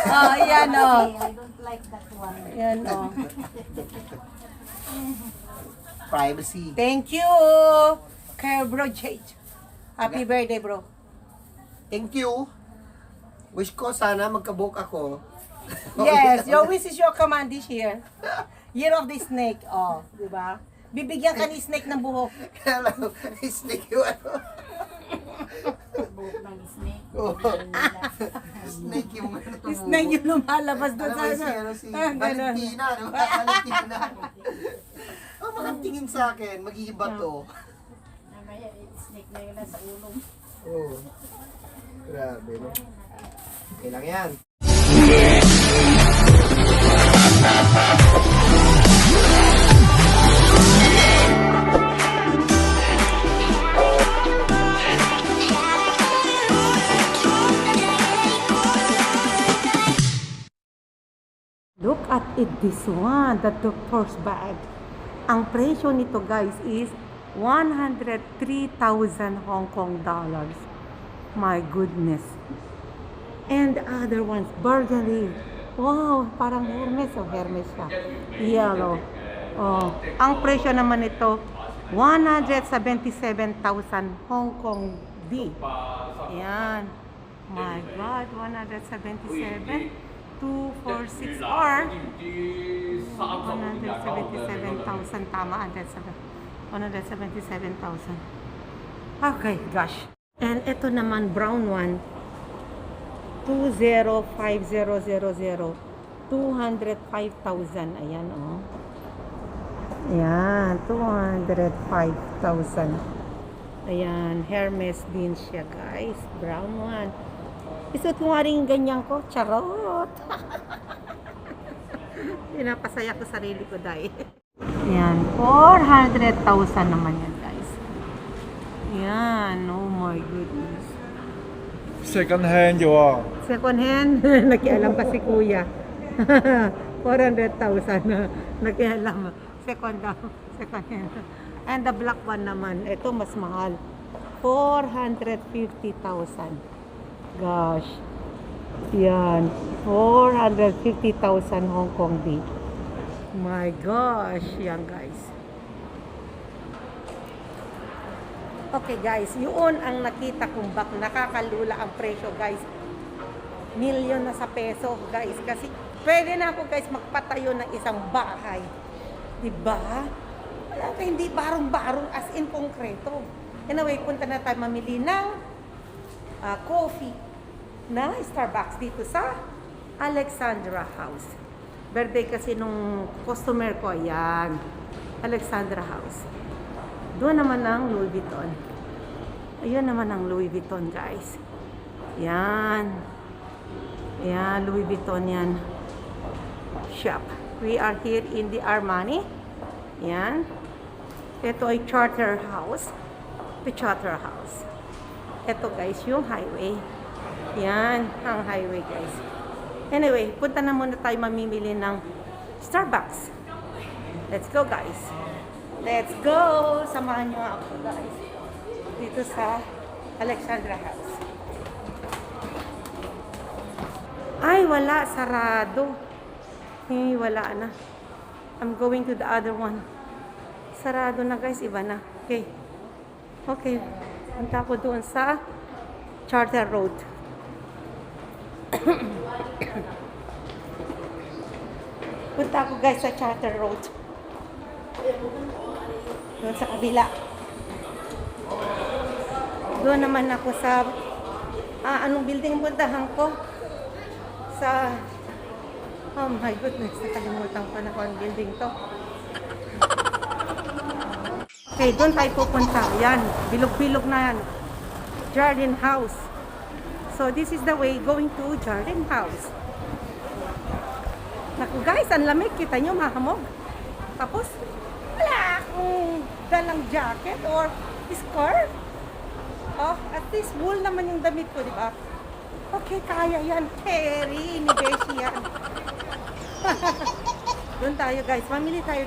Oh, yan oh. I don't like that one. Yan oh. Privacy. Thank you, kay bro Jade. Happy birthday, bro. Thank you. Wish ko sana magkabook ako. Yes, your wish is your command this year. Year of the snake. Oh, di ba? Bibigyan ka ni snake ng buhok. Kaya lang, snake yung ano. Buhok ng snake. Oo. Snake yung ano tumubo. Snake yung lumalabas doon Alam sa mo si Ah, ganun. Valentina, no? Valentina. Ang makatingin sa akin, mag-iiba to. Namaya, snake na yun sa ulong. Oo. Grabe, no? Okay lang yan. Look at it, this one, the doctor's bag. Ang presyo nito guys is 103,000 Hong Kong dollars. My goodness. And the other ones, burgundy. Wow, parang Hermes. Oh, Hermes siya. Yellow. Oh, ang presyo naman nito, 177,000 Hong Kong D. Yan. My God, 177. 246 or 177,000 tama, 177,000. Okay, gosh. And ito naman brown one, 205000, 205,000. Ayan oh. Ayan, 205,000. Ayan, Hermes din siya guys, brown one. Isuot mo nga rin ganyan ko. Charot! Pinapasaya ko sarili ko dahil. Yan. 400,000 naman yan guys. Yan. Oh my goodness. Second hand อยู่อ่ะ Second hand. Nakialam pa si kuya. 400,000. Nakialam. Second hand. And the black one naman. Ito mas mahal. 450,000. Gosh. Yan. 450,000 Hong Kong D. My gosh. Yan guys. Okay guys. Yun ang nakita kong bak. Nakakalula ang presyo guys. Milyon na sa peso guys. Kasi pwede na ako guys magpatayo ng isang bahay. Diba? Wala ka, hindi barong-barong as in konkreto. Anyway, punta na tayo mamili ng coffee na Starbucks dito sa Alexandra House. Birthday kasi nung customer ko, yan. Alexandra House. Doon naman ang Louis Vuitton. Ayun naman ang Louis Vuitton, guys. Yan. Yan, Louis Vuitton yan. Shop. We are here in the Armani. Yan. Ito ay Charter House. The Charter House. Ito guys, yung highway. Yan, ang highway guys. Anyway, punta na muna tayo mamimili ng Starbucks. Let's go guys. Let's go! Samahan nyo ako guys. Dito sa Alexandra House. Ay, wala. Sarado. Eh, wala na. I'm going to the other one. Sarado na guys. Iba na. Okay. Okay. Punta ko doon sa Charter Road. Punta ko guys sa Charter Road. Doon sa kabila. Doon naman ako sa anong building puntahan ko? Sa oh my goodness, nakalimutan ko na kung anong building to. Okay, doon tayo pupunta. Yan, bilog-bilog na yan. Jardine House. So, this is the way going to Jardine House. Naku guys, ang lamig. Kita nyo, mahamog. Tapos, wala akong dalang jacket or scarf. Oh, at least wool naman yung damit ko, di ba? Okay, kaya yan. Carry, ni Beshi yan. Doon tayo guys. Mamili tayo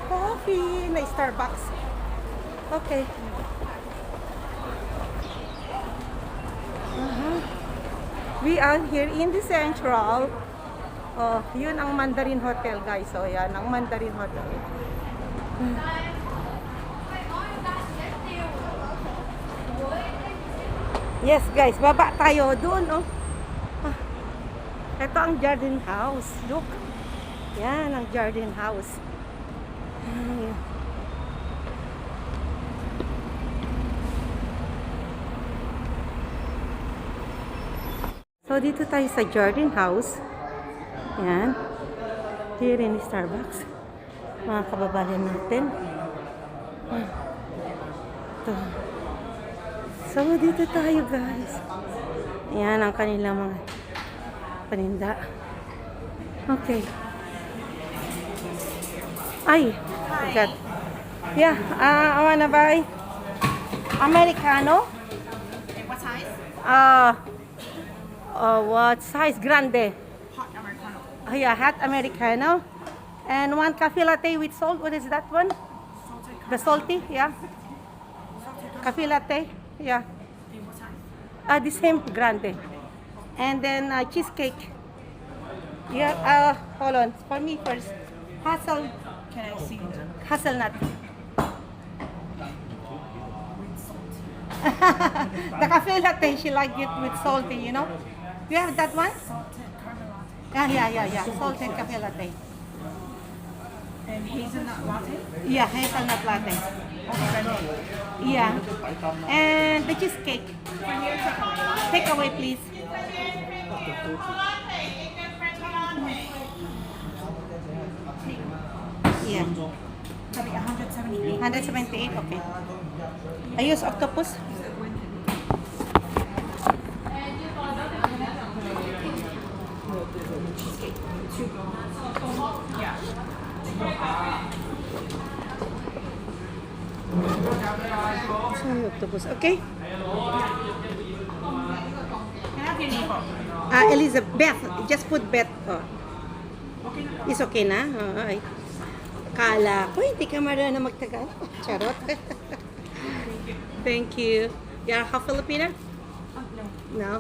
coffee na Starbucks. Okay. We are here in the Central. Oh, yun ang Mandarin Hotel, guys. So, yan ang Mandarin Hotel. Yes, guys. Baba tayo doon, oh. Ah, ito ang Garden House. Look. Yan ang Garden House. Ay. So, dito tayo sa Garden House. Yan. Here in Starbucks. Mga kababayan natin. Ito. So, dito tayo, guys. Yan ang kanilang mga paninda. Okay. Ay. God. Yeah. I wanna buy Americano. What size? What size? Grande. Hot Americano. Yeah, hot Americano. And one cafe latte with salt. What is that one? The salty, yeah. Cafe latte, yeah. What size? The same, grande. And then cheesecake. Yeah, hold on. For me first. Can I see it? Hazelnut. The cafe latte, she like it with salty, you know. You have that one? Salted caramel latte. Yeah. Salted cafe latte. And hazelnut latte. Yeah, hazelnut latte. Okay. Yeah. And the cheesecake. For here, chocolate. Take away, please. Yeah. Sabi 178. 178, okay. I use octopus. Yeah. So, octopus, okay? Can I have your name? Elizabeth, just put Beth. Oh. Is okay na? Ay. Kala ko, hindi ka marunong magtagal. Charot. Thank you. You're half Filipino? No.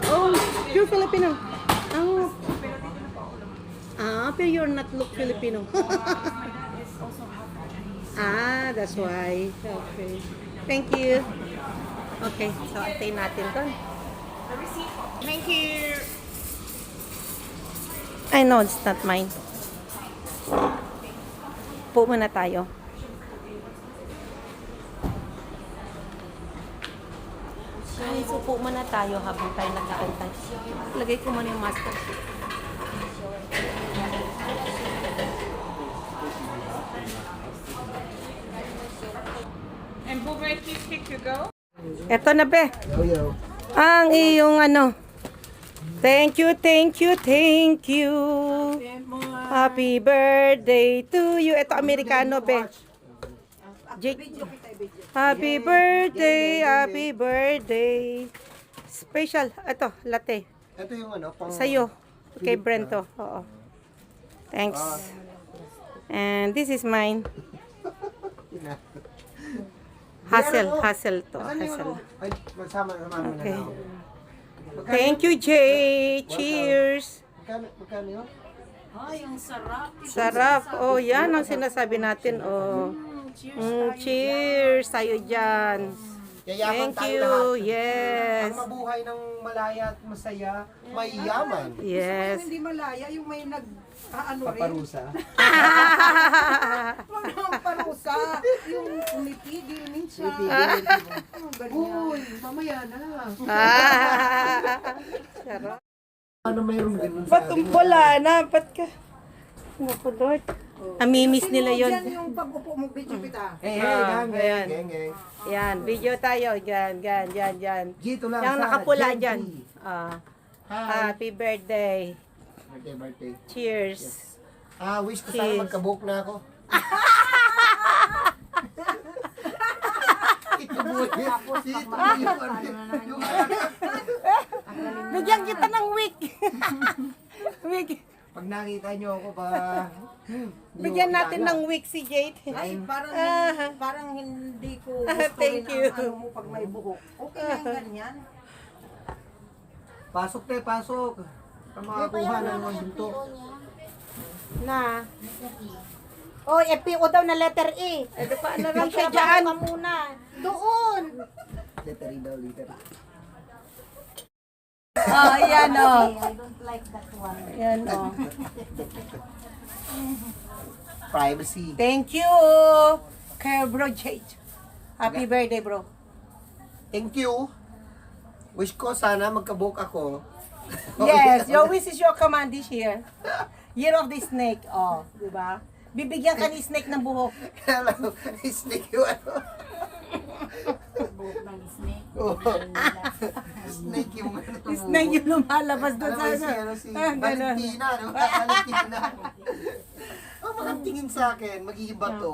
Oh, you're Filipino. Oh. Pero you're not look Filipino. That's why. Okay. Thank you. Okay, so antayin natin doon. Thank you. I know it's not mine. Po muna tayo. Guys, upo muna tayo habang tayo nag-aantay. Lagay ko muna yung master. And blueberry cheesecake to go? Eto na, be. Kuya. Ang iyong ano. Thank you. Happy birthday to you. Ito, Amerikano, be. Jake. Happy birthday. Special. Ito, latte. Ito yung ano, pang... Sa'yo. Kay Brento. Oo. Thanks. And this is mine. Hassle to. Asan yung ano? Hassle. Ay, magsama-sama na Okay. ako. Thank you, Jay. Cheers. Magkano yun? Ay, ang sarap. Sarap. Oh, yan ang sinasabi natin. Oh. Cheers tayo dyan. Yayaman Thank tayo you. lahat. Yes. Ang mabuhay ng malaya at masaya, may yaman. Yes. Hindi malaya, yung may nag-ano rin. Paparusa. Wag naman parusa. Yung umitigil minsan. Yung ganyan. Uy, mamaya na. Sarap. Ano mayroong ganun sa Ba't wala na? Ba't ka? Naku, Lord. Amimiss nila yun. Yan yung pag-upo mo, video kita. gang, ayan. gang. Yan, video tayo. Yan. Gito lang Yung sa nakapula Gen Z. dyan. Hi. Happy birthday. Birthday. Cheers. Wish ko sana Cheers. magkabook na ako. Ito mo yung Bigyan kita ng wig. Wig. pag nakita nyo ako pa... Bigyan natin ng wig si Jade. Ay, parang hindi ko gusto Thank rin you. ang ano mo pag may buhok. Okay lang ganyan. Pasok te, pasok. Ang makakuha na naman dito. Na. Oh, FPO daw na letter E. Eh, di pa ano lang siya dyan. Muna. Doon. Letter daw, letter. Oh, yan oh. I don't like that one. Yan oh. Privacy. Thank you. Kay bro Jade. Happy birthday, bro. Thank you. Wish ko sana magkabook ako. Yes, your wish is your command this year. Year of the snake. Oh, di ba? Bibigyan ka ni snake ng buhok. Kaya lang, snake yung ano. Buhok ng snake. Oo. Snake yung ano tumubo. Snake yung lumalabas doon Alam sa mo si, ano, si Ah, ganun. Valentina, no? Valentina. Oh, makatingin sa akin, mag-iiba to.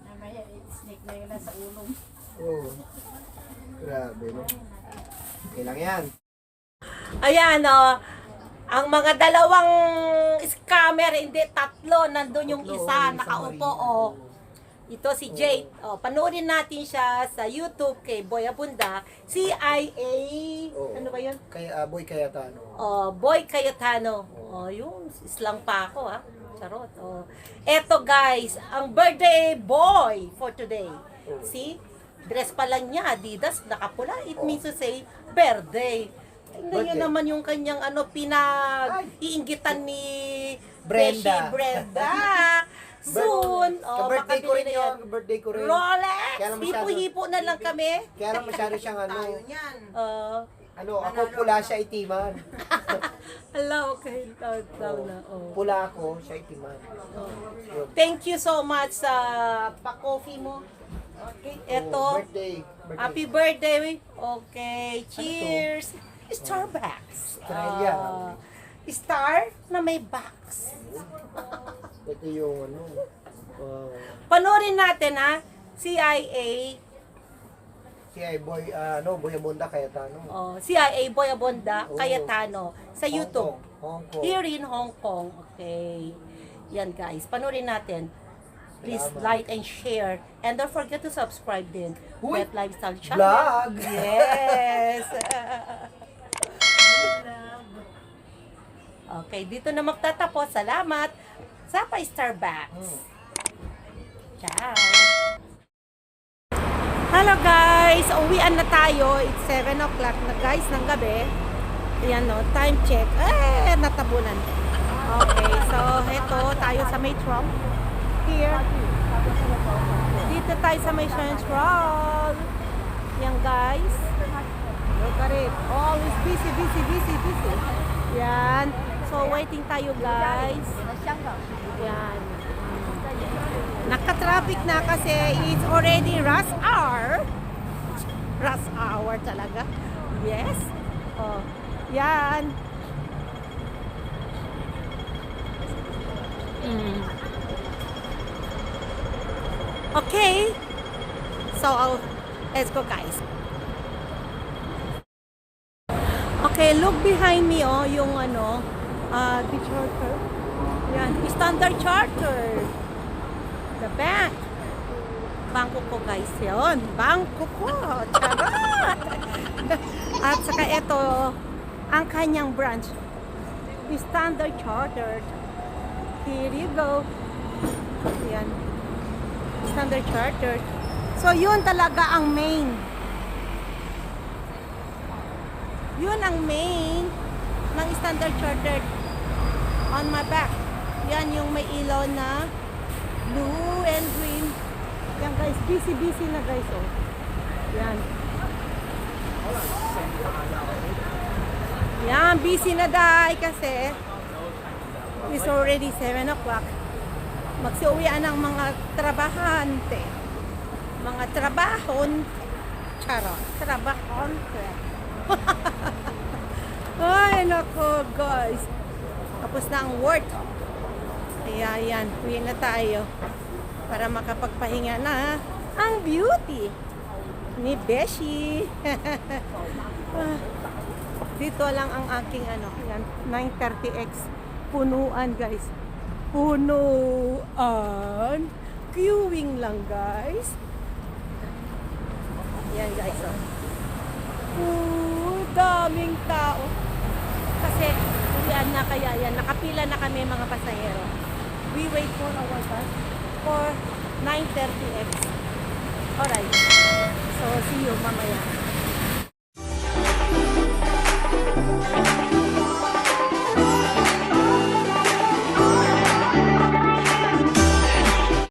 Namaya, snake na yun sa ulong. Oh. Grabe, no? Okay lang yan. Ayan, oh. Ang mga dalawang scammer, hindi tatlo, nandun yung isa, nakaupo, oh. Ito si Jade. Oh, panoorin natin siya sa YouTube kay Boy Abunda. CIA, Oo. ano ba yun? Kaya, boy, kaya tano. Oh, Boy Cayetano. Oh, yung islang pa ako, ha? Charot. Oh. Eto guys, ang birthday boy for today. See? Dress pa lang niya, Adidas, nakapula. It means to say, birthday. Tingnan niyo Birthday. naman yung kanyang pinag-iinggitan ni Brenda. Beshi Brenda. Soon, oh, Ka-birthday ko rin makabili na yun. yan. Birthday ko rin. Rolex! Kaya lang masyado- Hipo-hipo na lang kami. Kaya lang masyado siyang ano. Ako pula siya itiman. Hello, okay. Daw na. Oh. Pula ako, siya itiman. Thank you so much sa pa-coffee mo. Okay, eto. Birthday. Happy birthday. Okay, cheers. Starbucks. Australia. Star na may box. Ito yung ano. Panoorin natin ha. CIA. Si Boy, Boy Abunda, kaya tano. CIA Boy Abonda, Oo. Cayetano sa YouTube. Hong Kong. Here in Hong Kong. Okay. Yan guys, panoorin natin. Please like and share. And don't forget to subscribe din. Uy! Pet Lifestyle Channel. Vlog! Yes! Okay, dito na magtatapos. Salamat sa Starbucks. Ciao! Hello guys! Uwian na tayo. It's 7 o'clock na guys ng gabi. Ayan no, time check. Natabunan. Okay, so eto tayo sa may Trump. Here. Dito tayo sa may Central. Yan guys. Look at it. Always busy, busy, busy, busy. Yan. So waiting tayo guys. Yan. Naka-traffic na kasi it's already rush hour. Rush hour talaga. Yes. Oh. Yan. Okay. So, let's go guys. Okay, look behind me oh, yung ano, the charter. Yan, Standard Charter. The bank. Bangko ko guys, yun. Bangko ko. Charot! At saka ito, ang kanyang branch. Standard Chartered. Here you go. Yan. Standard Chartered. So, yun talaga ang main. Yun ang main ng Standard Chartered. On my back. Yan yung may ilaw na blue and green. Yan guys, busy na guys. Oh. Yan. Yan, busy na dahil kasi it's already 7 o'clock. Magsiuwian ng mga trabahante. Mga trabahon. Charot. Trabahante. Ay, nako guys. Tapos na ang work. Kaya yan, uwi na tayo. Para makapagpahinga na ang beauty ni Beshi. Dito lang ang aking ano, yan, 930X. Punuan guys. Punuan. Queuing lang guys. Yan guys. Oh. daming tao. Kasi, uwian na kaya yan. Nakapila na kami mga pasahero. We wait for our bus for 9:30 X. Alright. So, see you mamaya.